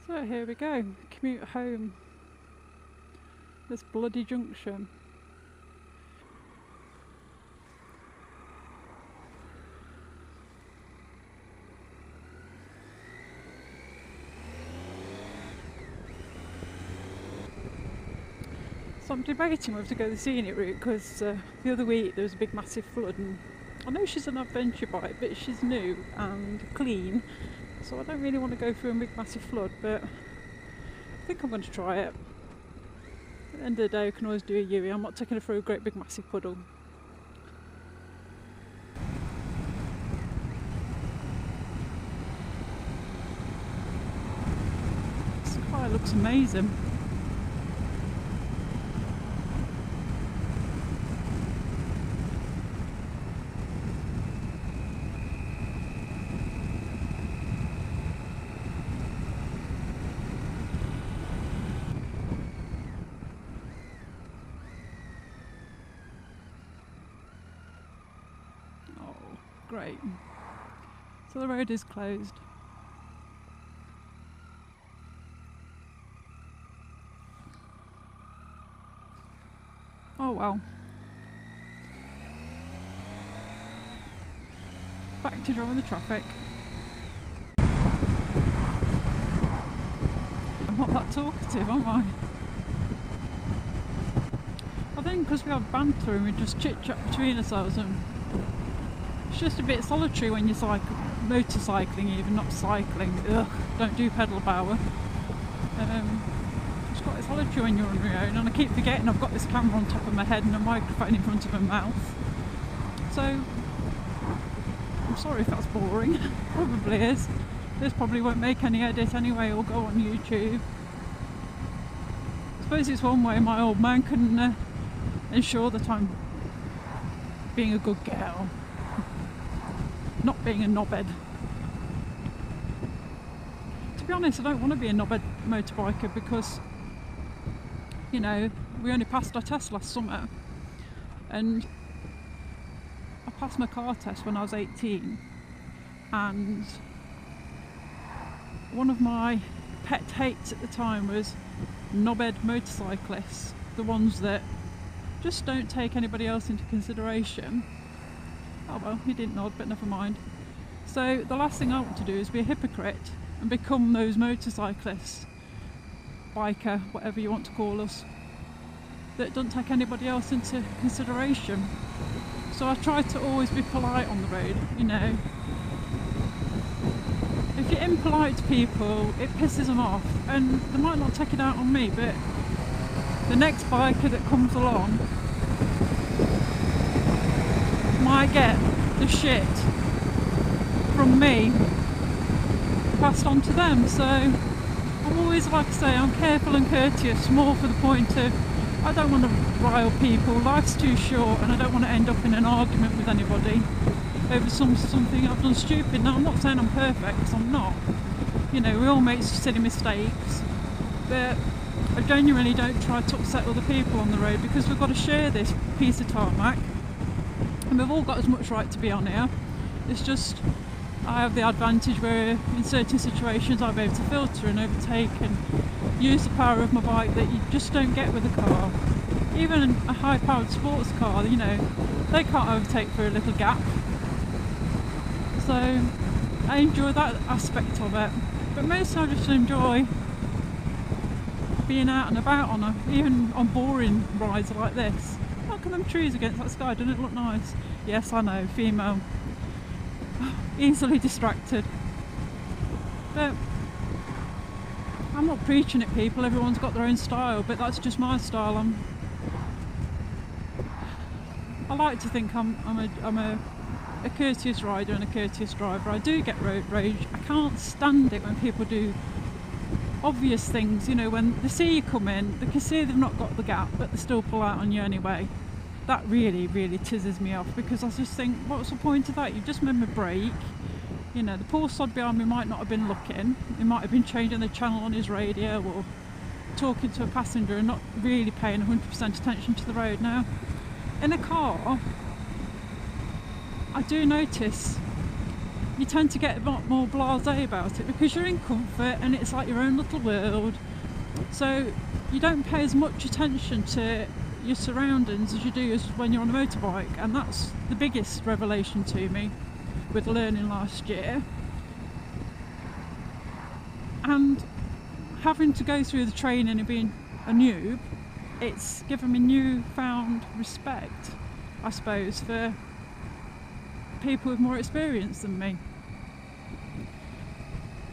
So here we go, commute home. This bloody junction. So I'm debating whether to go the scenic route because the other week there was a big massive flood, and I know she's an adventure bike but she's new and clean, so I don't really want to go through a big massive flood, but I think I'm going to try it. At the end of the day I can always do a U-turn. I'm not taking her through a great big massive puddle. The sky looks amazing. Great. So the road is closed. Oh well. Back to drawing the traffic. I'm not that talkative, am I? I think because we have banter and we just chit chat between ourselves, and it's just a bit solitary when you're motorcycling, even not cycling. Ugh, don't do pedal power. It's quite solitary when you're on your own, and I keep forgetting I've got this camera on top of my head and a microphone in front of my mouth. So, I'm sorry if that's boring. Probably is. This probably won't make any edit anyway or go on YouTube. I suppose it's one way my old man can ensure that I'm being a good girl. Not being a knobhead. To be honest, I don't want to be a knobhead motorbiker because, you know, we only passed our test last summer, and I passed my car test when I was 18, and one of my pet hates at the time was knobhead motorcyclists, the ones that just don't take anybody else into consideration. Oh well, he didn't nod, but never mind. So the last thing I want to do is be a hypocrite and become those motorcyclists, biker, whatever you want to call us, that don't take anybody else into consideration. So I try to always be polite on the road, you know. If you're impolite to people, it pisses them off, and they might not take it out on me, but the next biker that comes along might get the shit from me passed on to them. So I'm always, like I say, I'm careful and courteous, more for the point of I don't want to rile people, life's too short, and I don't want to end up in an argument with anybody over something I've done stupid. Now I'm not saying I'm perfect, because I'm not, you know, we all make silly mistakes, but I genuinely don't try to upset other people on the road, because we've got to share this piece of tarmac and we've all got as much right to be on here. It's just I have the advantage where in certain situations I'll be able to filter and overtake and use the power of my bike that you just don't get with a car. Even a high powered sports car, you know, they can't overtake for a little gap. So I enjoy that aspect of it, but mostly I just enjoy being out and about on even on boring rides like this. Look at them trees against that sky, doesn't it look nice? Yes, I know, female. Easily distracted. But I'm not preaching at people, everyone's got their own style, but that's just my style. I like to think I'm a courteous rider and a courteous driver. I do get road rage. I can't stand it when people do obvious things, you know, when they see you come in, they can see they've not got the gap, but they still pull out on you anyway. That really, really tizzes me off, because I just think, what's the point of that? You've just made me brake. You know, the poor sod behind me might not have been looking. He might have been changing the channel on his radio or talking to a passenger and not really paying 100% attention to the road. Now, in a car, I do notice you tend to get a lot more blasé about it because you're in comfort and it's like your own little world. So you don't pay as much attention to your surroundings as you do as when you're on a motorbike, and that's the biggest revelation to me with learning last year. And having to go through the training and being a noob, it's given me newfound respect, I suppose, for people with more experience than me.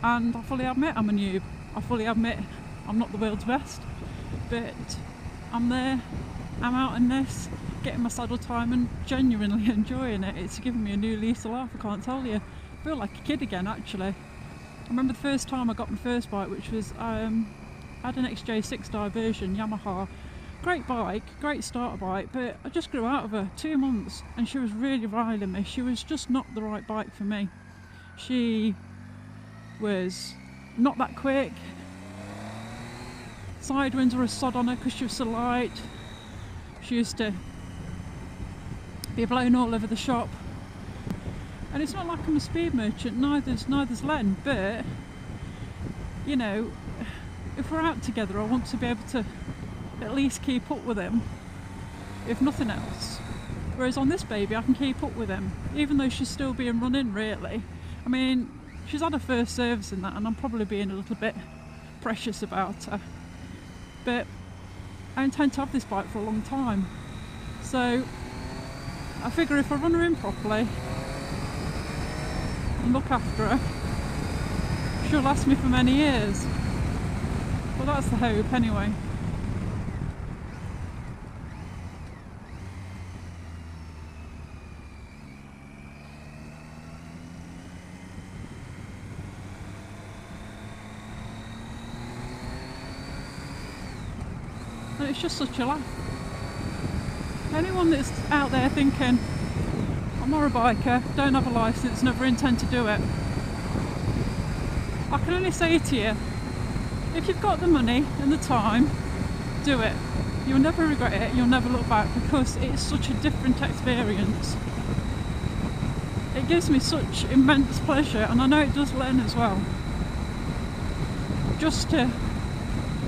And I fully admit I'm a noob. I fully admit I'm not the world's best, but I'm there, I'm out in this, getting my saddle time and genuinely enjoying it. It's given me a new lease of life, I can't tell you. I feel like a kid again, actually. I remember the first time I got my first bike, which was, I had an XJ6 Diversion Yamaha. Great bike, great starter bike, but I just grew out of her 2 months and she was really riling me. She was just not the right bike for me. She was not that quick. Side winds were a sod on her because she was so light. She used to be blown all over the shop. And it's not like I'm a speed merchant, neither's Len, but you know, if we're out together I want to be able to at least keep up with him, if nothing else. Whereas on this baby I can keep up with him, even though she's still being run in, really. I mean, she's had her first service in that and I'm probably being a little bit precious about her. But I intend to have this bike for a long time. So I figure if I run her in properly and look after her, she'll last me for many years. Well, that's the hope anyway. And it's just such a laugh. Anyone that's out there thinking, I'm not a biker, don't have a licence, never intend to do it, I can only say to you, if you've got the money and the time, do it. You'll never regret it, you'll never look back, because it's such a different experience. It gives me such immense pleasure, and I know it does Len as well.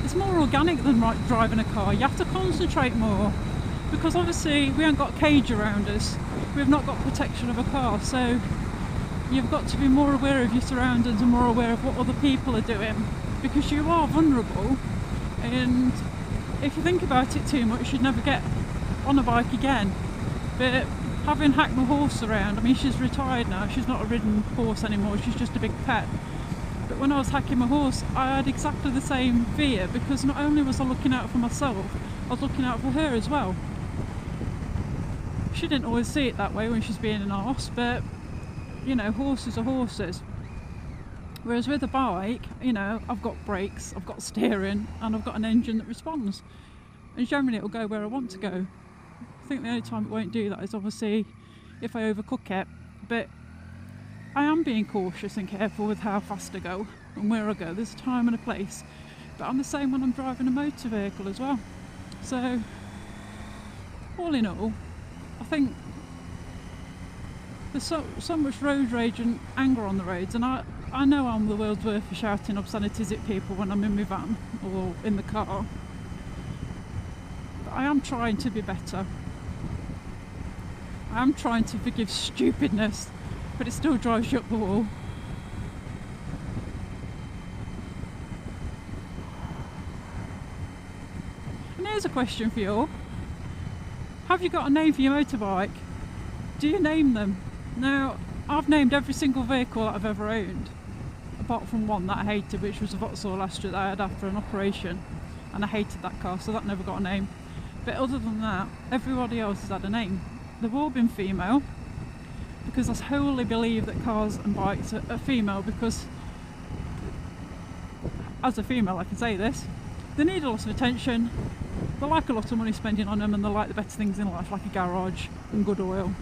It's more organic than driving a car. You have to concentrate more because obviously we haven't got a cage around us. We've not got protection of a car, so you've got to be more aware of your surroundings and more aware of what other people are doing, because you are vulnerable, and if you think about it too much you'd never get on a bike again. But having hacked my horse around, I mean, she's retired now, she's not a ridden horse anymore, she's just a big pet. But when I was hacking my horse, I had exactly the same fear, because not only was I looking out for myself, I was looking out for her as well. She didn't always see it that way when she's being an arse, but you know, horses are horses. Whereas with a bike, you know, I've got brakes, I've got steering, and I've got an engine that responds. And generally it'll go where I want to go. I think the only time it won't do that is obviously if I overcook it. But I am being cautious and careful with how fast I go and where I go. There's a time and a place. But I'm the same when I'm driving a motor vehicle as well. So, all in all, I think there's so much road rage and anger on the roads, and I know I'm the world's worst for shouting obscenities at people when I'm in my van or in the car. But I am trying to be better. I am trying to forgive stupidness, but it still drives you up the wall. And here's a question for you all. Have you got a name for your motorbike? Do you name them? Now, I've named every single vehicle that I've ever owned, apart from one that I hated, which was a Vauxhall Astra that I had after an operation, and I hated that car, so that never got a name. But other than that, everybody else has had a name. They've all been female, because I wholly believe that cars and bikes are female, because as a female I can say this, they need a lot of attention, they like a lot of money spending on them, and they like the better things in life, like a garage and good oil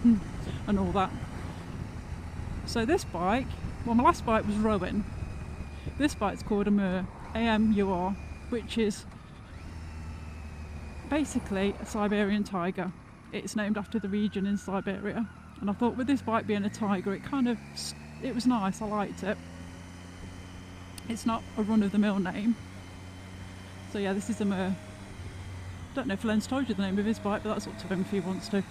and all that. So this bike, well, my last bike was Rowan. This bike's called Amur, A-M-U-R, which is basically a Siberian tiger. It's named after the region in Siberia. And I thought with this bike being a tiger, it it was nice, I liked it. It's not a run-of-the-mill name. So yeah, this is a Mer. Don't know if Len's told you the name of his bike, but that's up to him if he wants to.